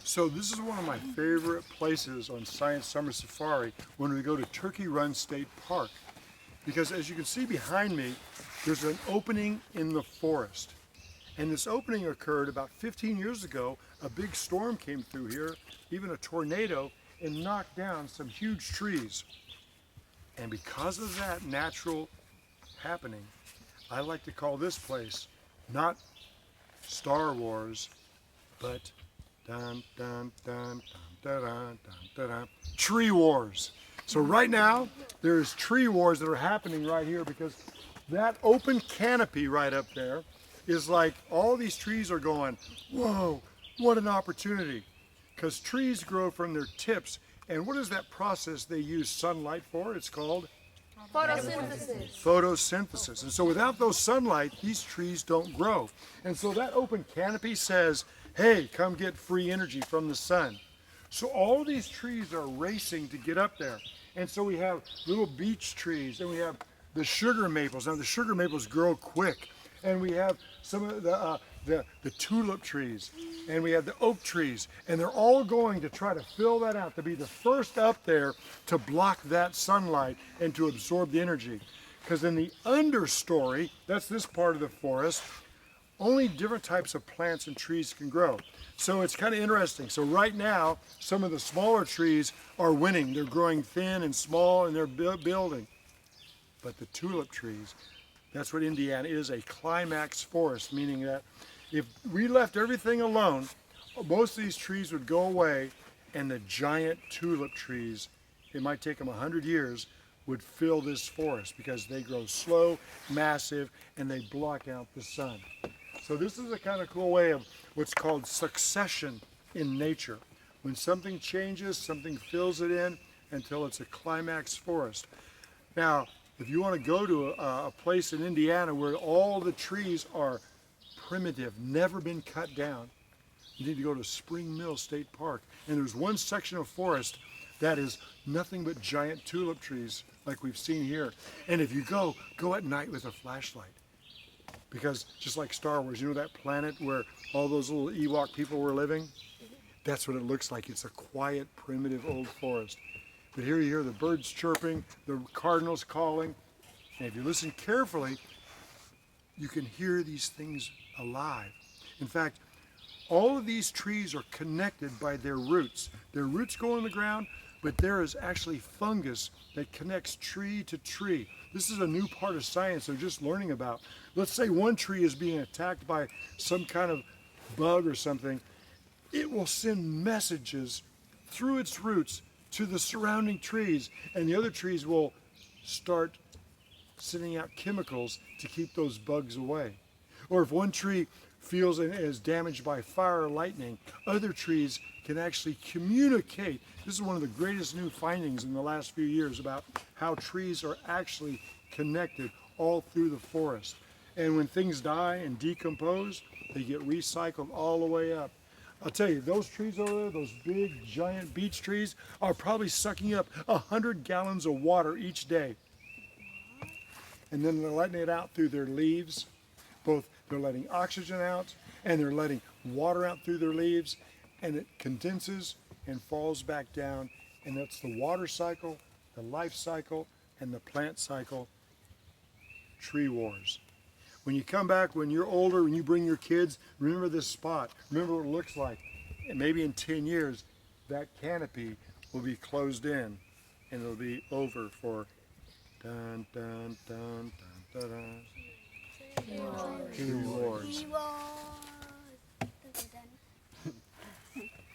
So this is one of my favorite places on Science Summer Safari when we go to Turkey Run State Park. Because as you can see behind me, there's an opening in the forest. And this opening occurred about 15 years ago. A big storm came through here, even a tornado, and knocked down some huge trees. And because of that natural happening, I like to call this place not Star Wars, but dun, dun, dun, dun, dun, dun, dun, dun, tree wars. So right now, there's tree wars that are happening right here because that open canopy right up there is like all these trees are going, whoa, what an opportunity. Because trees grow from their tips. And what is that process they use sunlight for? It's called Photosynthesis. photosynthesis. And so without those sunlight, these trees don't grow. And so that open canopy says, hey, come get free energy from the sun. So all these trees are racing to get up there. And so we have little beech trees, and we have the sugar maples. Now the sugar maples grow quick. And we have some of the tulip trees, and we have the oak trees, and they're all going to try to fill that out, to be the first up there to block that sunlight and to absorb the energy. Because in the understory, that's this part of the forest, only different types of plants and trees can grow. So it's kind of interesting. So right now, some of the smaller trees are winning. They're growing thin and small, and they're building. But the tulip trees, that's what Indiana is, a climax forest, meaning that if we left everything alone, most of these trees would go away, and the giant tulip trees, it might take them 100 years, would fill this forest because they grow slow, massive, and they block out the sun. So this is a kind of cool way of what's called succession in nature. When something changes, something fills it in until it's a climax forest. Now, if you want to go to a place in Indiana where all the trees are primitive, never been cut down, you need to go to Spring Mill State Park. And there's one section of forest that is nothing but giant tulip trees like we've seen here. And if you go at night with a flashlight. Because just like Star Wars, you know that planet where all those little Ewok people were living? That's what it looks like. It's a quiet, primitive old forest. But here you hear the birds chirping, the cardinals calling, and if you listen carefully, you can hear these things alive. In fact, all of these trees are connected by their roots. Their roots go in the ground, but there is actually fungus that connects tree to tree. This is a new part of science they're just learning about. Let's say one tree is being attacked by some kind of bug or something. It will send messages through its roots to the surrounding trees, and the other trees will start sending out chemicals to keep those bugs away. Or if one tree feels and is damaged by fire or lightning, other trees can actually communicate. This is one of the greatest new findings in the last few years about how trees are actually connected all through the forest. And when things die and decompose, they get recycled all the way up. I'll tell you, those trees over there, those big giant beech trees, are probably sucking up 100 gallons of water each day. And then they're letting it out through their leaves. Both they're letting oxygen out and they're letting water out through their leaves, and it condenses and falls back down. And that's the water cycle, the life cycle, and the plant cycle. Tree wars. When you come back, when you're older, when you bring your kids, remember this spot. Remember what it looks like. And maybe in 10 years, that canopy will be closed in and it'll be over for dun dun dun dun dun dun. Tree wars.